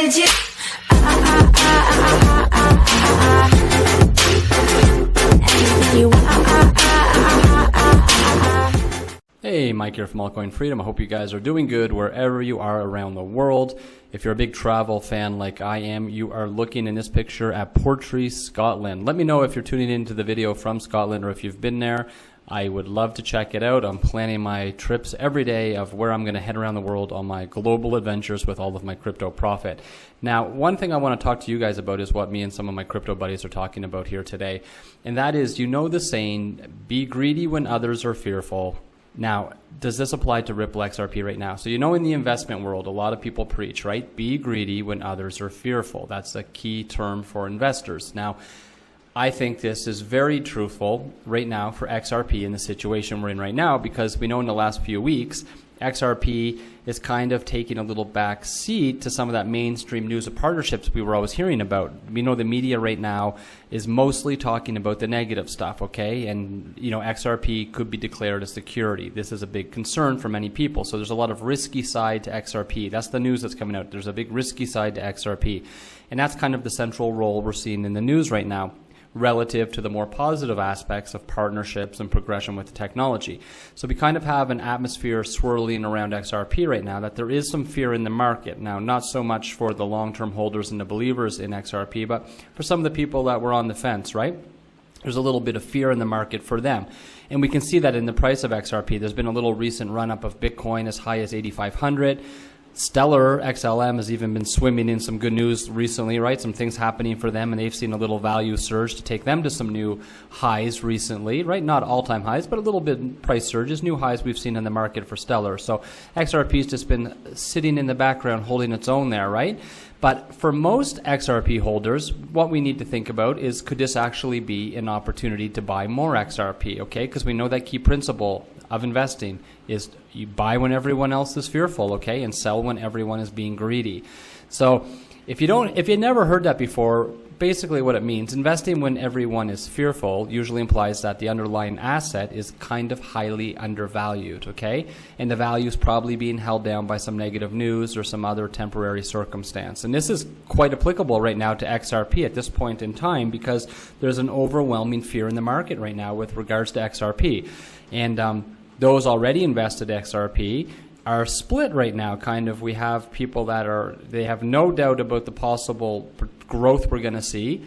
legit. Anything you want. Hey, Mike here from Altcoin Freedom. I hope you guys are doing good wherever you are around the world. If you're a big travel fan like I am, you are looking in this picture at Portree, Scotland. Let me know if you're tuning into the video from Scotland or if you've been there. I would love to check it out. I'm planning my trips every day of where I'm going to head around the world on my global adventures with all of my crypto profit. Now, one thing I want to talk to you guys about is what me and some of my crypto buddies are talking about here today. And that is, you know the saying, be greedy when others are fearful. Now, does this apply to Ripple XRP right now? So you know in the investment world, a lot of people preach, right? Be greedy when others are fearful. That's a key term for investors. Now, I think this is very truthful right now for XRP in the situation we're in right now, because we know in the last few weeks, XRP is kind of taking a little back seat to some of that mainstream news of partnerships we were always hearing about. We know the media right now is mostly talking about the negative stuff, okay? And, you know, XRP could be declared a security. This is a big concern for many people. So there's a lot of risky side to XRP. That's the news that's coming out. There's a big risky side to XRP. And that's kind of the central role we're seeing in the news right now, relative to the more positive aspects of partnerships and progression with the technology. So we kind of have an atmosphere swirling around XRP right now that there is some fear in the market. Now, not so much for the long-term holders and the believers in XRP, but for some of the people that were on the fence, right? There's a little bit of fear in the market for them. And we can see that in the price of XRP. There's been a little recent run-up of Bitcoin as high as 8,500. Stellar XLM has even been swimming in some good news recently, right? Some things happening for them, and they've seen a little value surge to take them to some new highs recently, right? Not all-time highs, but a little bit price surges, new highs we've seen in the market for Stellar. So XRP's just been sitting in the background holding its own there, right? But for most XRP holders, what we need to think about is, could this actually be an opportunity to buy more XRP, okay? Because we know that key principle of investing is you buy when everyone else is fearful, okay, and sell when everyone is being greedy. So if you never heard that before, basically what it means, investing when everyone is fearful usually implies that the underlying asset is kind of highly undervalued, okay? And the value is probably being held down by some negative news or some other temporary circumstance. And this is quite applicable right now to XRP at this point in time, because there's an overwhelming fear in the market right now with regards to XRP. And those already invested XRP are split right now. Kind of, we have people that they have no doubt about the possible growth we're going to see,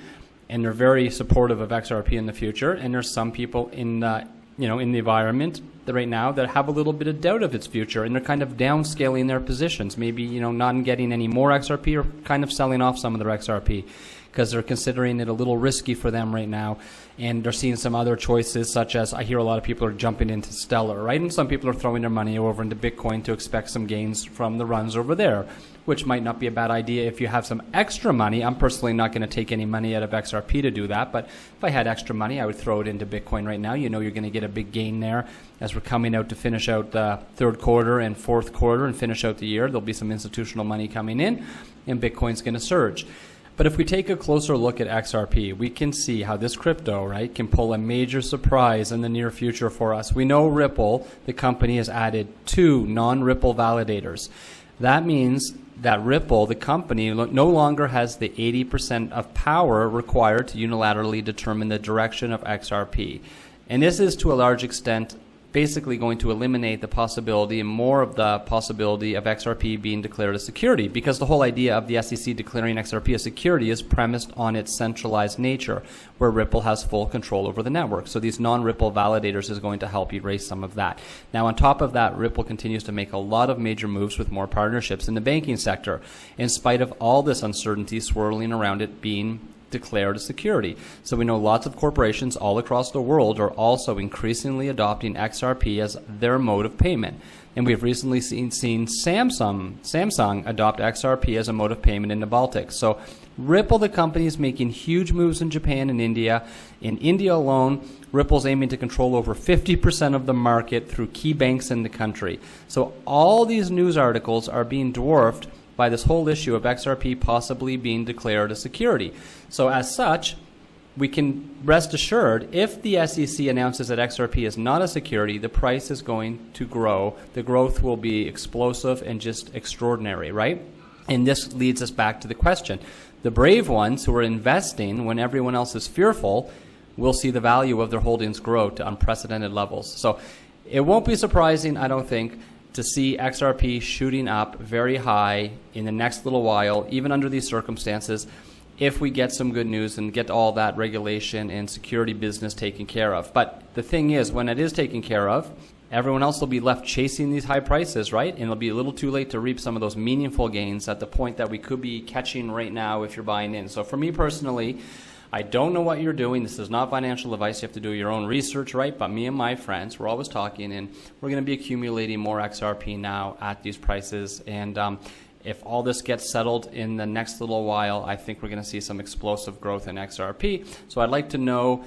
and they're very supportive of XRP in the future. And there's some people in the environment that right now that have a little bit of doubt of its future, and they're kind of downscaling their positions. Maybe, not getting any more XRP, or kind of selling off some of their XRP, because they're considering it a little risky for them right now. And they're seeing some other choices, such as, I hear a lot of people are jumping into Stellar, right? And some people are throwing their money over into Bitcoin to expect some gains from the runs over there, which might not be a bad idea if you have some extra money. I'm personally not going to take any money out of XRP to do that, but if I had extra money, I would throw it into Bitcoin right now. You know you're going to get a big gain there as we're coming out to finish out the third quarter and fourth quarter and finish out the year. There'll be some institutional money coming in, and Bitcoin's going to surge. But if we take a closer look at XRP, we can see how this crypto, right, can pull a major surprise in the near future for us. We know Ripple, the company, has added 2 non-Ripple validators. That means that Ripple, the company, no longer has the 80% of power required to unilaterally determine the direction of XRP. And this is, to a large extent, basically going to eliminate the possibility, and more of the possibility, of XRP being declared a security, because the whole idea of the SEC declaring XRP a security is premised on its centralized nature, where Ripple has full control over the network. So these non-Ripple validators is going to help erase some of that. Now, on top of that, Ripple continues to make a lot of major moves with more partnerships in the banking sector, in spite of all this uncertainty swirling around it being declared a security. So we know lots of corporations all across the world are also increasingly adopting XRP as their mode of payment. And we've recently seen Samsung adopt XRP as a mode of payment in the Baltics. So Ripple, the company, is making huge moves in Japan and India. In India alone, Ripple's aiming to control over 50% of the market through key banks in the country. So all these news articles are being dwarfed by this whole issue of XRP possibly being declared a security. So as such, we can rest assured, if the SEC announces that XRP is not a security, the price is going to grow. The growth will be explosive and just extraordinary, right? And this leads us back to the question. The brave ones who are investing when everyone else is fearful will see the value of their holdings grow to unprecedented levels. So it won't be surprising, I don't think, to see XRP shooting up very high in the next little while, even under these circumstances, if we get some good news and get all that regulation and security business taken care of. But the thing is, when it is taken care of, everyone else will be left chasing these high prices, right? And it'll be a little too late to reap some of those meaningful gains at the point that we could be catching right now if you're buying in. So for me personally, I don't know what you're doing. This is not financial advice. You have to do your own research, right? But me and my friends, we're always talking, and we're going to be accumulating more XRP now at these prices. And if all this gets settled in the next little while, I think we're going to see some explosive growth in XRP. So I'd like to know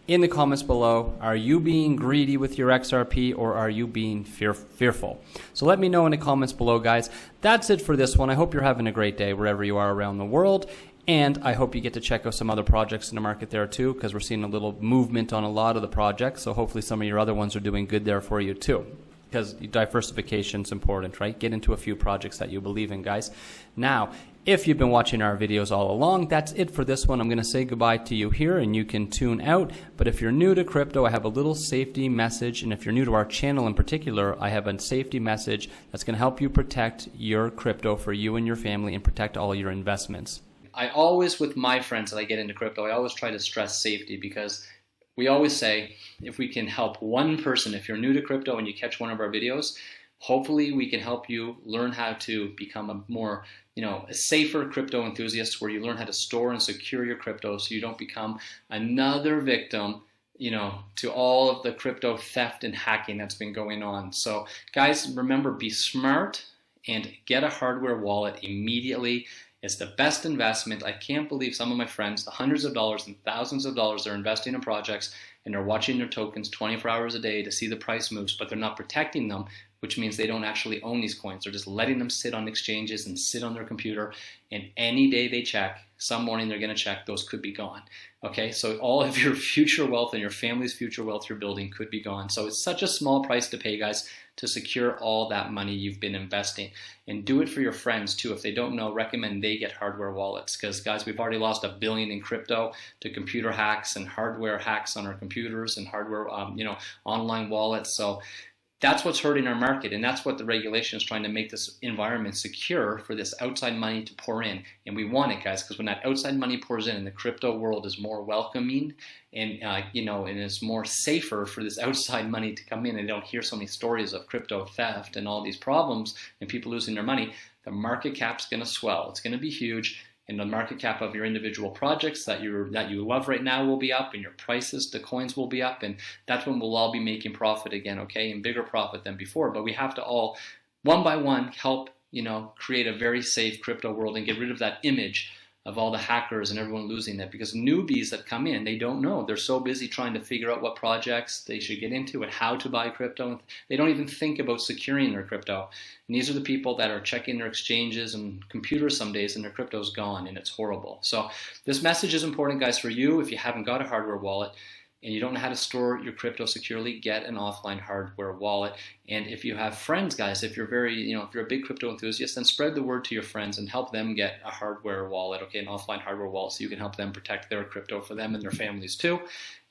in the comments below, are you being greedy with your XRP or are you being fearful? So let me know in the comments below, guys. That's it for this one. I hope you're having a great day wherever you are around the world. And I hope you get to check out some other projects in the market there too, because we're seeing a little movement on a lot of the projects. So hopefully some of your other ones are doing good there for you too. Because diversification is important, right? Get into a few projects that you believe in, guys. Now, if you've been watching our videos all along, that's it for this one. I'm going to say goodbye to you here and you can tune out. But if you're new to crypto, I have a little safety message. And if you're new to our channel in particular, I have a safety message that's going to help you protect your crypto for you and your family and protect all your investments. I always, with my friends that I get into crypto, I always try to stress safety because we always say if we can help one person, if you're new to crypto and you catch one of our videos, hopefully we can help you learn how to become a more, a safer crypto enthusiast where you learn how to store and secure your crypto so you don't become another victim, to all of the crypto theft and hacking that's been going on. So guys, remember, be smart and get a hardware wallet immediately. It's the best investment. I can't believe some of my friends, the hundreds of dollars and thousands of dollars they're investing in projects and they're watching their tokens 24 hours a day to see the price moves, but they're not protecting them, which means they don't actually own these coins. They're just letting them sit on exchanges and sit on their computer, and any day they check, some morning they're going to check, those could be gone. Okay, so all of your future wealth and your family's future wealth you're building could be gone. So it's such a small price to pay, guys, to secure all that money you've been investing. And do it for your friends too. If they don't know, recommend they get hardware wallets, because guys, we've already lost $1 billion in crypto to computer hacks and hardware hacks on our computers and hardware, online wallets. So that's what's hurting our market, and that's what the regulation is trying to make this environment secure for this outside money to pour in. And we want it, guys, because when that outside money pours in and the crypto world is more welcoming and, and it's more safer for this outside money to come in, and they don't hear so many stories of crypto theft and all these problems and people losing their money, the market cap's going to swell. It's going to be huge. And the market cap of your individual projects that you love right now will be up, and your prices, the coins will be up, and that's when we'll all be making profit again, okay, and bigger profit than before. But we have to all, one by one, help, create a very safe crypto world and get rid of that image of all the hackers and everyone losing it, because newbies that come in, they don't know. They're so busy trying to figure out what projects they should get into and how to buy crypto. They don't even think about securing their crypto. And these are the people that are checking their exchanges and computers some days and their crypto's gone, and it's horrible. So this message is important, guys, for you. If you haven't got a hardware wallet and you don't know how to store your crypto securely, get an offline hardware wallet. And if you have friends, guys, if you're if you're a big crypto enthusiast, then spread the word to your friends and help them get a hardware wallet, okay, an offline hardware wallet, so you can help them protect their crypto for them and their families too.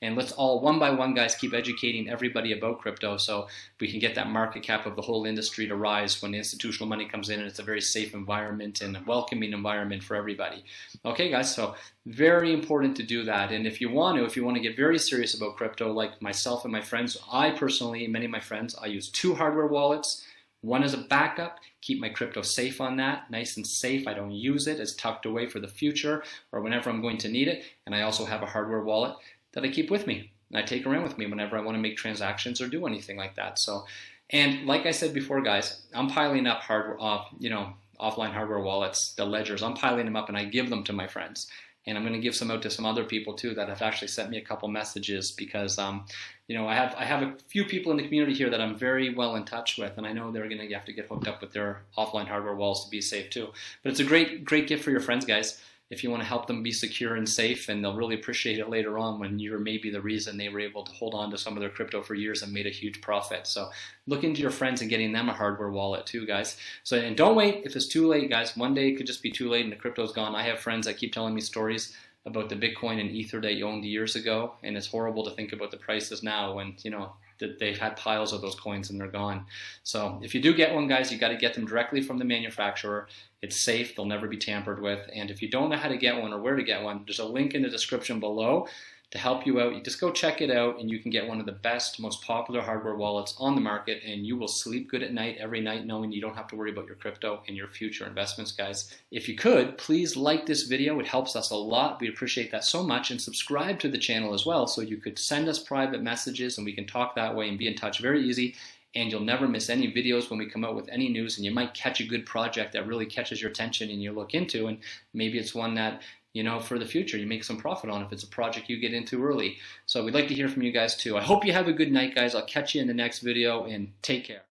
And let's all, one by one, guys, keep educating everybody about crypto so we can get that market cap of the whole industry to rise when the institutional money comes in and it's a very safe environment and a welcoming environment for everybody. Okay, guys, so very important to do that. And if you want to get very serious about crypto, like myself and my friends, I personally, many of my friends, I use 2 hardware wallets. One is a backup, keep my crypto safe on that, nice and safe. I don't use it, it's tucked away for the future or whenever I'm going to need it. And I also have a hardware wallet that I keep with me and I take around with me whenever I want to make transactions or do anything like that. So, and like I said before, guys, I'm piling up offline hardware wallets, the ledgers. I'm piling them up and I give them to my friends. And I'm going to give some out to some other people too that have actually sent me a couple messages because, I have a few people in the community here that I'm very well in touch with, and I know they're going to have to get hooked up with their offline hardware wallets to be safe too. But it's a great gift for your friends, guys. if you want to help them be secure and safe, and they'll really appreciate it later on when you're maybe the reason they were able to hold on to some of their crypto for years and made a huge profit. So look into your friends and getting them a hardware wallet too, guys. So, and don't wait if it's too late, guys. One day it could just be too late and the crypto's gone. I have friends that keep telling me stories about the Bitcoin and Ether that you owned years ago, and it's horrible to think about the prices now when, you know, that they've had piles of those coins and they're gone. So if you do get one, guys, you got to get them directly from the manufacturer. It's safe, they'll never be tampered with. And if you don't know how to get one or where to get one, there's a link in the description below to help you out. You just go check it out and you can get one of the best, most popular hardware wallets on the market, and you will sleep good at night every night knowing you don't have to worry about your crypto and your future investments, guys. If you could, please like this video. It helps us a lot. We appreciate that so much. And subscribe to the channel as well so you could send us private messages and we can talk that way and be in touch. Very easy. And you'll never miss any videos when we come out with any news, and you might catch a good project that really catches your attention and you look into, and maybe it's one that, you know, for the future you make some profit on if it's a project you get into early. So we'd like to hear from you guys too. I hope you have a good night, guys. I'll catch you in the next video, and take care.